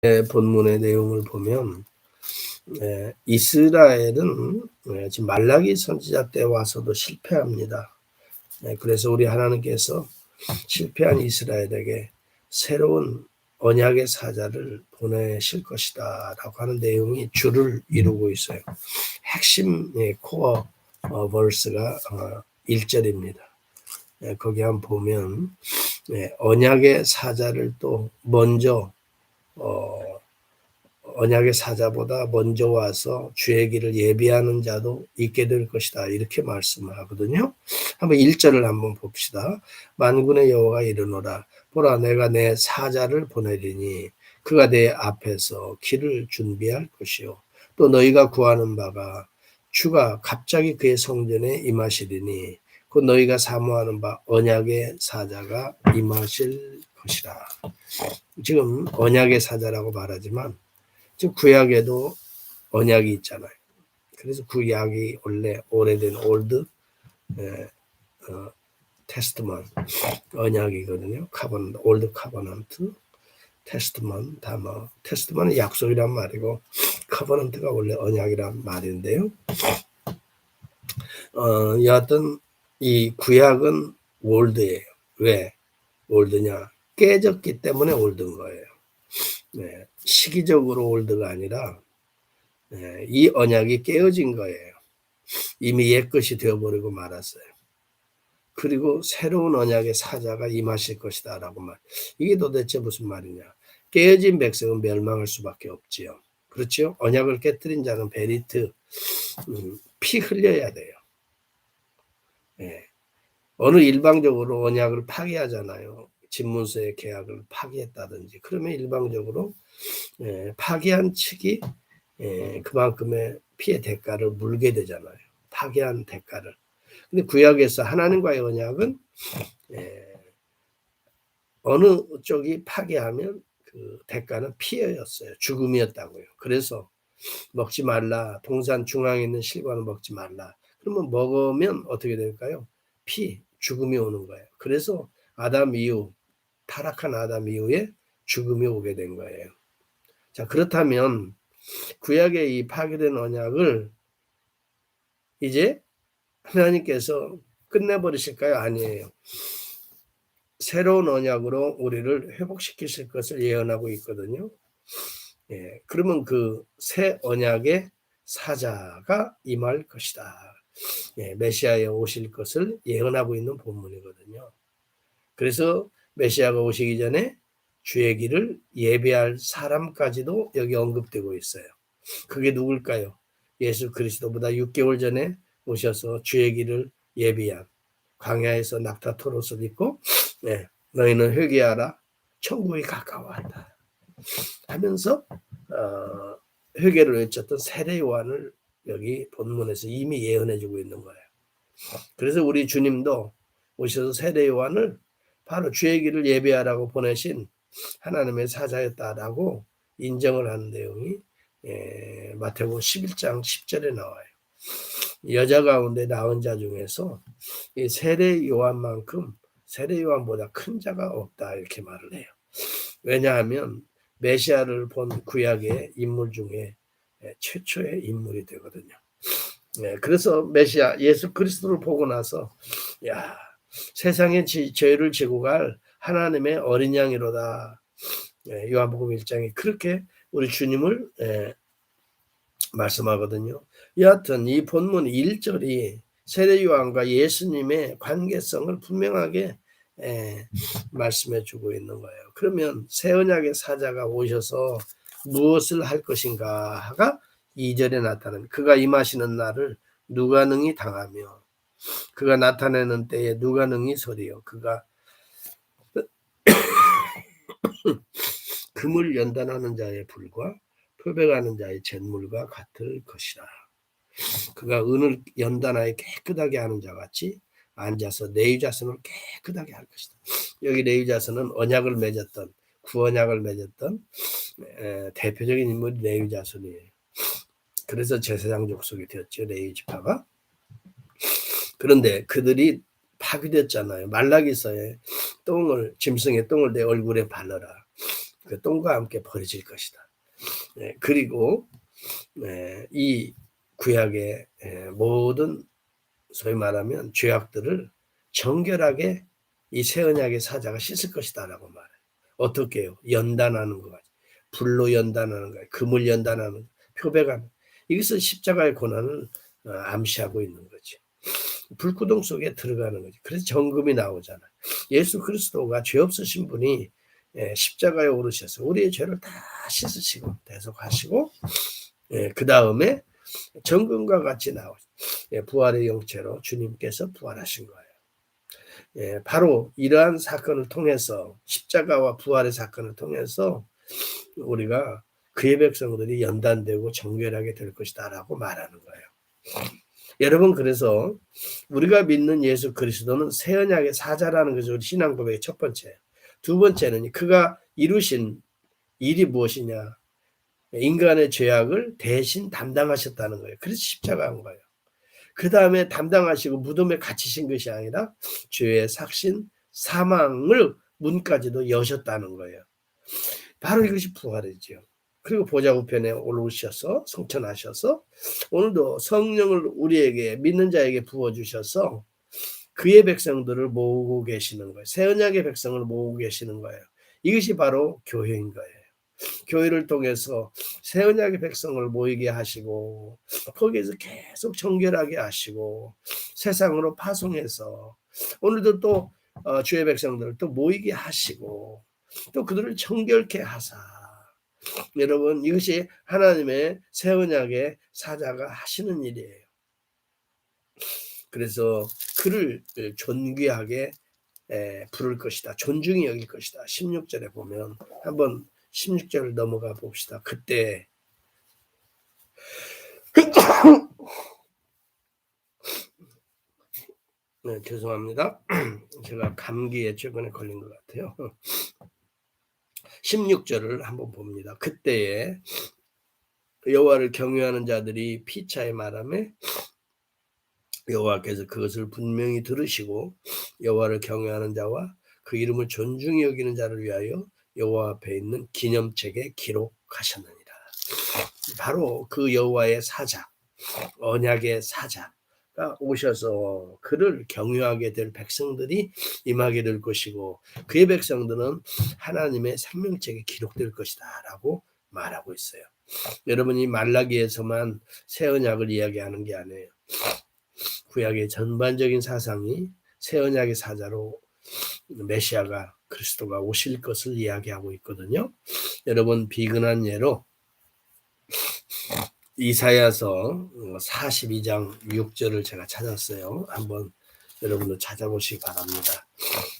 본문의 내용을 보면 이스라엘은 지금 말라기 선지자 때 와서도 실패합니다. 그래서 우리 하나님께서 실패한 이스라엘에게 새로운 언약의 사자를 보내실 것이다 라고 하는 내용이 주를 이루고 있어요. 핵심 코어 벌스가 1절입니다. 거기 한번 보면 언약의 사자를 또 먼저 언약의 사자보다 먼저 와서 주의 길을 예비하는 자도 있게 될 것이다. 이렇게 말씀을 하거든요. 한번 1절을 한번 봅시다. 만군의 여호와가 이르노라. 보라, 내가 내 사자를 보내리니 그가 내 앞에서 길을 준비할 것이요. 또 너희가 구하는 바가 주가 갑자기 그의 성전에 임하시리니 그 너희가 사모하는 바 언약의 사자가 임하실 것이라. 지금 언약의 사자라고 말하지만 지금 구약에도 언약이 있잖아요. 그래서 구약이 원래 오래된 올드 테스트먼 언약이거든요. 올드 카버넌트, 테스트먼 다 테스트먼은 약속이란 말이고 카버넌트가 원래 언약이란 말인데요. 여하튼 이 구약은 올드예요. 왜 올드냐? 깨졌기 때문에 올드인 거예요. 시기적으로 올드가 아니라 이 언약이 깨어진 거예요. 이미 옛것이 되어버리고 말았어요. 그리고 새로운 언약의 사자가 임하실 것이다 라고 말. 이게 도대체 무슨 말이냐? 깨어진 백성은 멸망할 수밖에 없지요. 그렇죠? 언약을 깨뜨린 자는 베리트 피 흘려야 돼요. 어느 일방적으로 언약을 파기하잖아요. 집문서의 계약을 파기했다든지 그러면 일방적으로 파기한 측이 그만큼의 피해 대가를 물게 되잖아요. 파기한 대가를. 근데 구약에서 하나님과의 언약은 어느 쪽이 파기하면 그 대가는 피해였어요. 죽음이었다고요. 그래서 먹지 말라. 동산 중앙에 있는 실과는 먹지 말라. 그러면 먹으면 어떻게 될까요? 죽음이 오는 거예요. 그래서 아담 이후, 타락한 아담 이후에 죽음이 오게 된 거예요. 자, 그렇다면 구약의 이 파괴된 언약을 이제 하나님께서 끝내버리실까요? 아니에요. 새로운 언약으로 우리를 회복시키실 것을 예언하고 있거든요. 그러면 그 새 언약의 사자가 임할 것이다. 메시아에 오실 것을 예언하고 있는 본문이거든요. 그래서 메시아가 오시기 전에 주의 길을 예배할 사람까지도 여기 언급되고 있어요. 그게 누굴까요? 예수 그리스도보다 6개월 전에 오셔서 주의 길을 예비한 광야에서 낙타 토롯을 입고 너희는 회개하라 천국이 가까워한다 하면서 회개를 외쳤던 세례 요한을 여기 본문에서 이미 예언해주고 있는 거예요. 그래서 우리 주님도 오셔서 세례 요한을 바로 주의 길을 예배하라고 보내신 하나님의 사자였다라고 인정을 하는 내용이 마태복음 11장 10절에 나와요. 여자 가운데 낳은 자 중에서 이 세례 요한만큼 세례 요한보다 큰 자가 없다 이렇게 말을 해요. 왜냐하면 메시아를 본 구약의 인물 중에 최초의 인물이 되거든요. 그래서 메시아 예수 그리스도를 보고 나서 야 세상의 죄를 지고 갈 하나님의 어린 양이로다. 요한복음 1장에 그렇게 우리 주님을 말씀하거든요. 여하튼 이 본문 1절이 세례 요한과 예수님의 관계성을 분명하게 말씀해 주고 있는 거예요. 그러면 새 언약의 사자가 오셔서 무엇을 할 것인가가 2절에 나타나는 그가 임하시는 날을 누가 능히 당하며 그가 나타내는 때에 누가 능히 서리요 그가 금을 연단하는 자의 불과 표백하는 자의 잿물과 같을 것이라. 그가 은을 연단하여 깨끗하게 하는 자같이 앉아서 레위 자손을 깨끗하게 할 것이다. 여기 레위 자손은 언약을 맺었던 구언약을 맺었던 대표적인 인물이 레위 자손이에요. 그래서 제사장 족속이 되었죠. 레위 지파가. 그런데 그들이 파괴됐잖아요. 말라기서에 짐승의 똥을 내 얼굴에 바르라. 그 똥과 함께 버려질 것이다. 그리고 이 구약의 모든 소위 말하면 죄악들을 정결하게 이 새 언약의 사자가 씻을 것이다라고 말해요. 어떻게 해요? 연단하는 것, 불로 연단하는 것, 금을 연단하는 것, 표백하는 이것은 십자가의 고난을 암시하고 있는 거죠. 불구덩 속에 들어가는 거죠. 그래서 정금이 나오잖아요. 예수 그리스도가 죄 없으신 분이 십자가에 오르셔서 우리의 죄를 다 씻으시고 대속하시고 그 다음에 정금과 같이 나오죠. 부활의 영체로 주님께서 부활하신 거예요. 바로 이러한 사건을 통해서 십자가와 부활의 사건을 통해서 우리가 그의 백성들이 연단되고 정결하게 될 것이다 라고 말하는 거예요. 여러분 그래서 우리가 믿는 예수 그리스도는 새 언약의 사자라는 것이 우리 신앙 고백의 첫 번째예요. 두 번째는 그가 이루신 일이 무엇이냐. 인간의 죄악을 대신 담당하셨다는 거예요. 그래서 십자가한 거예요. 그 다음에 담당하시고 무덤에 갇히신 것이 아니라 죄의 삭신, 사망을 문까지도 여셨다는 거예요. 바로 이것이 부활이죠. 그리고 보좌 우편에 올라오셔서 성천하셔서 오늘도 성령을 우리에게 믿는 자에게 부어주셔서 그의 백성들을 모으고 계시는 거예요. 새 언약의 백성을 모으고 계시는 거예요. 이것이 바로 교회인 거예요. 교회를 통해서 새 언약의 백성을 모이게 하시고 거기에서 계속 정결하게 하시고 세상으로 파송해서 오늘도 또 주의 백성들을 또 모이게 하시고 또 그들을 정결케 하사 여러분 이것이 하나님의 새 언약의 사자가 하시는 일이에요. 그래서 그를 존귀하게 부를 것이다. 존중히 여길 것이다. 16절에 보면 한번 16절을 넘어가 봅시다. 그때 네, 죄송합니다. 제가 감기에 최근에 걸린 것 같아요. 16절을 한번 봅니다. 그때에 여호와를 경외하는 자들이 피차에 말하며 여호와께서 그것을 분명히 들으시고 여호와를 경외하는 자와 그 이름을 존중히 여기는 자를 위하여 여호와 앞에 있는 기념책에 기록하셨느니라. 바로 그 여호와의 사자, 언약의 사자가 오셔서 그를 경유하게 될 백성들이 임하게 될 것이고 그의 백성들은 하나님의 생명책에 기록될 것이다 라고 말하고 있어요. 여러분이 말라기에서만 새 언약을 이야기하는 게 아니에요. 구약의 전반적인 사상이 새 언약의 사자로 메시아가 그리스도가 오실 것을 이야기하고 있거든요. 여러분 비근한 예로 이사야서 42장 6절을 제가 찾았어요. 한번 여러분도 찾아보시기 바랍니다.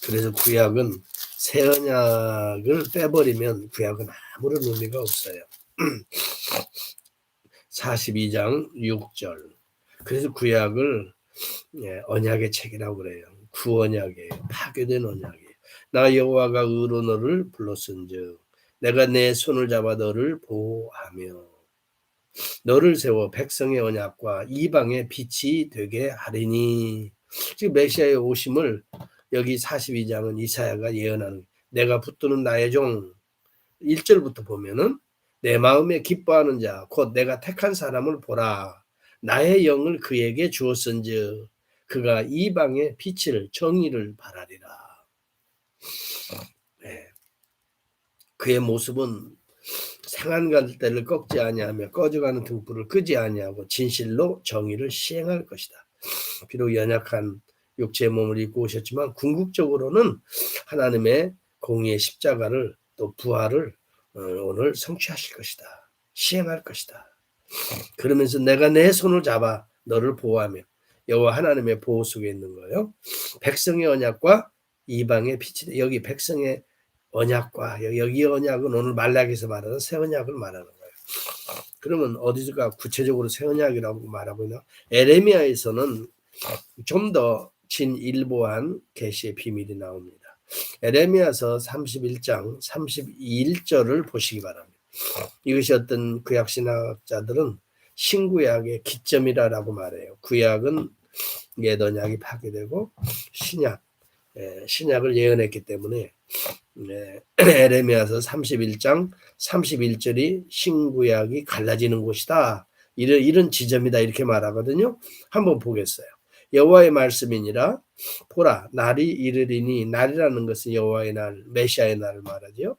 그래서 구약은 새 언약을 빼버리면 구약은 아무런 의미가 없어요. 42장 6절. 그래서 구약을 언약의 책이라고 그래요. 구언약이에요. 파괴된 언약이에요. 나 여호와가 의로 너를 불렀은즉 내가 내 손을 잡아 너를 보호하며 너를 세워 백성의 언약과 이방의 빛이 되게 하리니. 지금 메시아의 오심을 여기 42장은 이사야가 예언하는 내가 붙드는 나의 종 1절부터 보면은 내 마음에 기뻐하는 자 곧 내가 택한 사람을 보라. 나의 영을 그에게 주었은즉 그가 이방의 빛을 정의를 바라리라. 네. 그의 모습은 상한 갈대를 꺾지 아니하며 꺼져가는 등불을 끄지 아니하고 진실로 정의를 시행할 것이다. 비록 연약한 육체의 몸을 입고 오셨지만 궁극적으로는 하나님의 공의의 십자가를 또 부활을 오늘 성취하실 것이다. 시행할 것이다. 그러면서 내가 내 손을 잡아 너를 보호하며 여호와 하나님의 보호 속에 있는 거예요. 백성의 언약과 이방의 빛이 여기 백성의 언약과 여기 언약은 오늘 말라기에서 말하는 새 언약을 말하는 거예요. 그러면 어디서가 구체적으로 새 언약이라고 말하고 있나? 에레미야에서는 좀 더 진일보한 계시의 비밀이 나옵니다. 에레미야서 31장 31절을 보시기 바랍니다. 이것이 어떤 구약 신학자들은 신구약의 기점이라고 말해요. 구약은 옛 언약이 파괴되고 신약을 예언했기 때문에 네. 에레미야서 31장 31절이 신구약이 갈라지는 곳이다. 이런 지점이다 이렇게 말하거든요. 한번 보겠어요. 여호와의 말씀이니라 보라 날이 이르리니 날이라는 것은 여호와의 날 메시아의 날을 말하죠.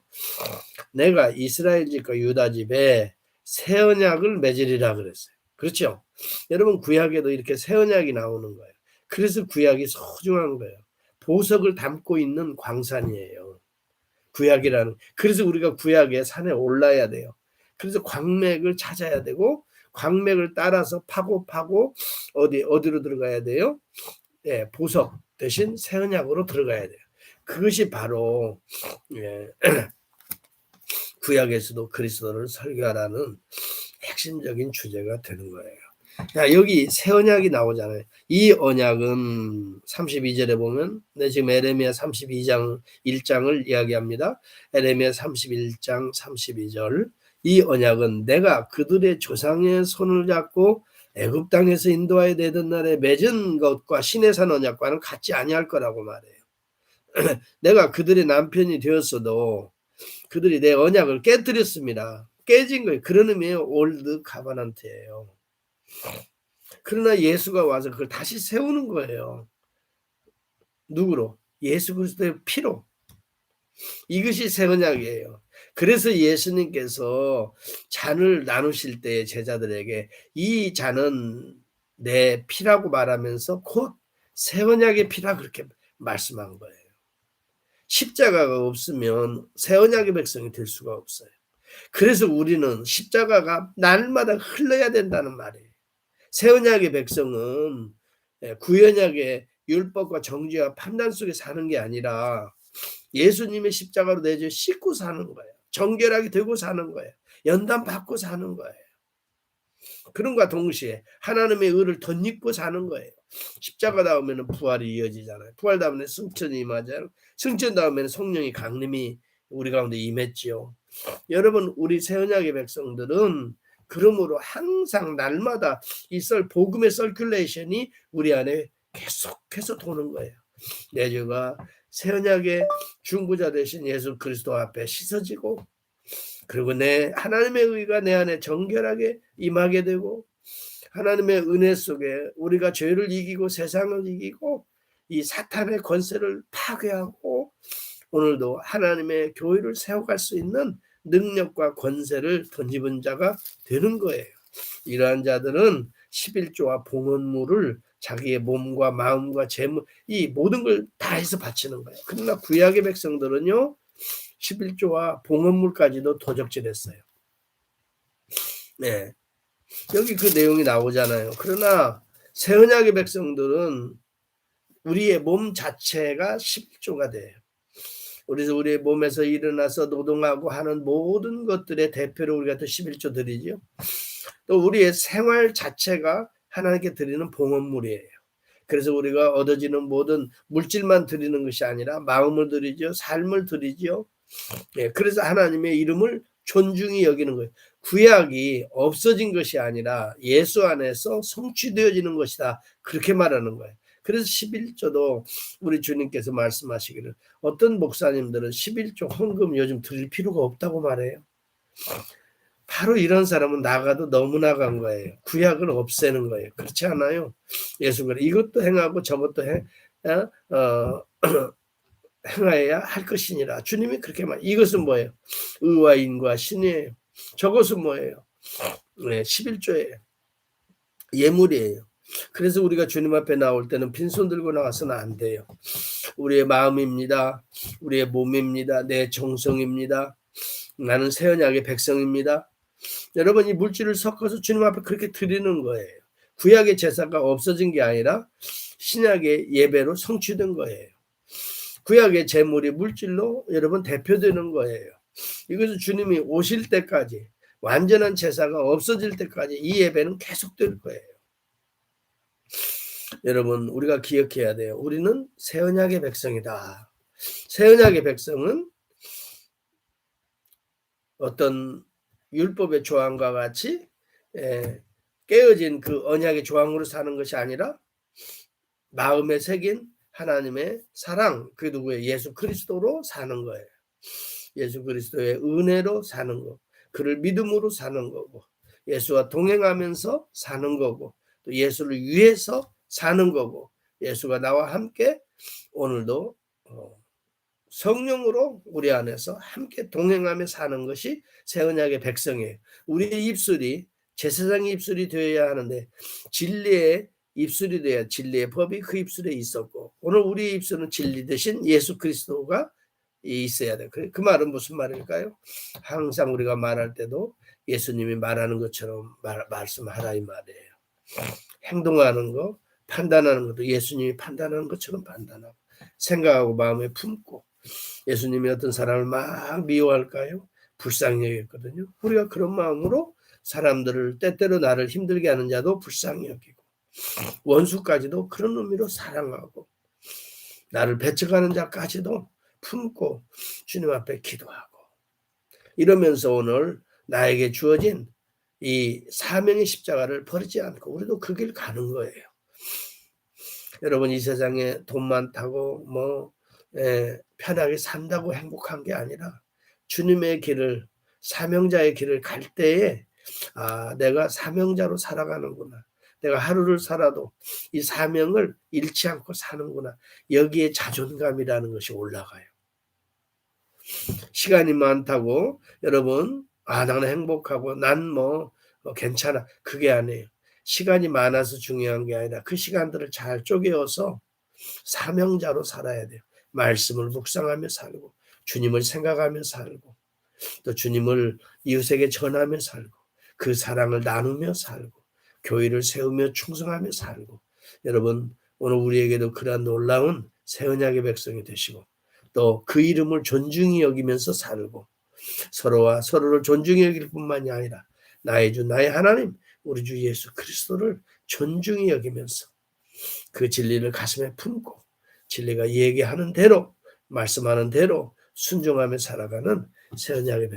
내가 이스라엘 집과 유다 집에 새 언약을 맺으리라 그랬어요. 그렇죠? 여러분 구약에도 이렇게 새 언약이 나오는 거예요. 그래서 구약이 소중한 거예요. 보석을 담고 있는 광산이에요. 구약이라는. 그래서 우리가 구약의 산에 올라야 돼요. 그래서 광맥을 찾아야 되고 광맥을 따라서 파고 어디로 들어가야 돼요? 예, 보석 대신 새 언약으로 들어가야 돼요. 그것이 바로 예, 구약에서도 그리스도를 설교하라는 핵심적인 주제가 되는 거예요. 자, 여기 새 언약이 나오잖아요. 이 언약은 32절에 보면 지금 에레미야 32장 1장을 이야기합니다. 에레미야 31장 32절 이 언약은 내가 그들의 조상의 손을 잡고 애굽 땅에서 인도하여 내던 날에 맺은 것과 시내산 언약과는 같지 아니할 거라고 말해요. 내가 그들의 남편이 되었어도 그들이 내 언약을 깨뜨렸습니다. 깨진 거예요. 그런 의미의 올드 카바넌트예요. 그러나 예수가 와서 그걸 다시 세우는 거예요. 누구로? 예수 그리스도의 피로. 이것이 새 언약이에요. 그래서 예수님께서 잔을 나누실 때 제자들에게 이 잔은 내 피라고 말하면서 곧 새 언약의 피라 그렇게 말씀한 거예요. 십자가가 없으면 새 언약의 백성이 될 수가 없어요. 그래서 우리는 십자가가 날마다 흘러야 된다는 말이에요. 새 언약의 백성은 구언약의 율법과 정죄와 판단 속에 사는 게 아니라 예수님의 십자가로 내줘 씻고 사는 거예요. 정결하게 되고 사는 거예요. 연단 받고 사는 거예요. 그런과 동시에 하나님의 의를 덧입고 사는 거예요. 십자가 다음에는 부활이 이어지잖아요. 부활 다음에 승천이 임하잖아요. 승천 다음에는 성령이 강림이 우리 가운데 임했지요. 여러분 우리 새 언약의 백성들은 그러므로 항상 날마다 이 복음의 서큘레이션이 우리 안에 계속해서 도는 거예요. 내 죄가 새 언약의 중보자 되신 예수 그리스도 앞에 씻어지고 그리고 내 하나님의 의가 내 안에 정결하게 임하게 되고 하나님의 은혜 속에 우리가 죄를 이기고 세상을 이기고 이 사탄의 권세를 파괴하고 오늘도 하나님의 교회를 세워갈 수 있는 능력과 권세를 던집은 자가 되는 거예요. 이러한 자들은 11조와 봉헌물을 자기의 몸과 마음과 재물 이 모든 걸 다 해서 바치는 거예요. 그러나 구약의 백성들은요 11조와 봉헌물까지도 도적질했어요. 네, 여기 그 내용이 나오잖아요. 그러나 새 언약의 백성들은 우리의 몸 자체가 11조가 돼요. 그래서 우리의 몸에서 일어나서 노동하고 하는 모든 것들의 대표로 우리가 또 11조 드리죠. 또 우리의 생활 자체가 하나님께 드리는 봉헌물이에요. 그래서 우리가 얻어지는 모든 물질만 드리는 것이 아니라 마음을 드리죠. 삶을 드리죠. 예, 그래서 하나님의 이름을 존중히 여기는 거예요. 구약이 없어진 것이 아니라 예수 안에서 성취되어지는 것이다. 그렇게 말하는 거예요. 그래서 11조도 우리 주님께서 말씀하시기를 어떤 목사님들은 11조 헌금 요즘 드릴 필요가 없다고 말해요. 바로 이런 사람은 나가도 너무 나간 거예요. 구약을 없애는 거예요. 그렇지 않아요? 예수가 이것도 행하고 저것도 행하여야 할 것이니라. 주님이 그렇게 말. 이것은 뭐예요? 의와 인과 신이에요. 저것은 뭐예요? 네, 11조예요. 예물이에요. 그래서 우리가 주님 앞에 나올 때는 빈손 들고 나가서는 안 돼요. 우리의 마음입니다. 우리의 몸입니다. 내 정성입니다. 나는 새 언약의 백성입니다. 여러분 이 물질을 섞어서 주님 앞에 그렇게 드리는 거예요. 구약의 제사가 없어진 게 아니라 신약의 예배로 성취된 거예요. 구약의 제물이 물질로 여러분 대표되는 거예요. 이것은 주님이 오실 때까지 완전한 제사가 없어질 때까지 이 예배는 계속될 거예요. 여러분 우리가 기억해야 돼요. 우리는 새 언약의 백성이다. 새 언약의 백성은 어떤 율법의 조항과 같이 깨어진 그 언약의 조항으로 사는 것이 아니라 마음에 새긴 하나님의 사랑, 그 누구예요? 예수 그리스도로 사는 거예요. 예수 그리스도의 은혜로 사는 거, 그를 믿음으로 사는 거고, 예수와 동행하면서 사는 거고, 또 예수를 위해서 사는 거고, 예수가 나와 함께 오늘도 성령으로 우리 안에서 함께 동행하며 사는 것이 새 언약의 백성이에요. 우리의 입술이 제사장의 입술이 되어야 하는데 진리의 입술이 돼야 진리의 법이 그 입술에 있었고, 오늘 우리의 입술은 진리 대신 예수 그리스도가 있어야 돼. 그 말은 무슨 말일까요? 항상 우리가 말할 때도 예수님이 말하는 것처럼 말씀하라 이 말이에요. 행동하는 거, 판단하는 것도 예수님이 판단하는 것처럼 판단하고, 생각하고 마음에 품고. 예수님이 어떤 사람을 막 미워할까요? 불쌍히 여겼거든요. 우리가 그런 마음으로 사람들을, 때때로 나를 힘들게 하는 자도 불쌍히 여기고, 원수까지도 그런 의미로 사랑하고, 나를 배척하는 자까지도 품고 주님 앞에 기도하고, 이러면서 오늘 나에게 주어진 이 사명의 십자가를 버리지 않고 우리도 그 길 가는 거예요. 여러분, 이 세상에 돈 많다고 편하게 산다고 행복한 게 아니라 주님의 길을, 사명자의 길을 갈 때에 내가 사명자로 살아가는구나, 내가 하루를 살아도 이 사명을 잃지 않고 사는구나, 여기에 자존감이라는 것이 올라가요. 시간이 많다고 여러분 나는 행복하고 난 괜찮아, 그게 아니에요. 시간이 많아서 중요한 게 아니라 그 시간들을 잘 쪼개어서 사명자로 살아야 돼요. 말씀을 묵상하며 살고, 주님을 생각하며 살고, 또 주님을 이웃에게 전하며 살고, 그 사랑을 나누며 살고, 교회를 세우며 충성하며 살고. 여러분, 오늘 우리에게도 그러한 놀라운 새 언약의 백성이 되시고, 또 그 이름을 존중히 여기면서 살고, 서로와 서로를 존중히 여길 뿐만이 아니라 나의 주 나의 하나님 우리 주 예수 그리스도를 존중히 여기면서 그 진리를 가슴에 품고 진리가 얘기하는 대로, 말씀하는 대로 순종하며 살아가는 새 언약의 백성.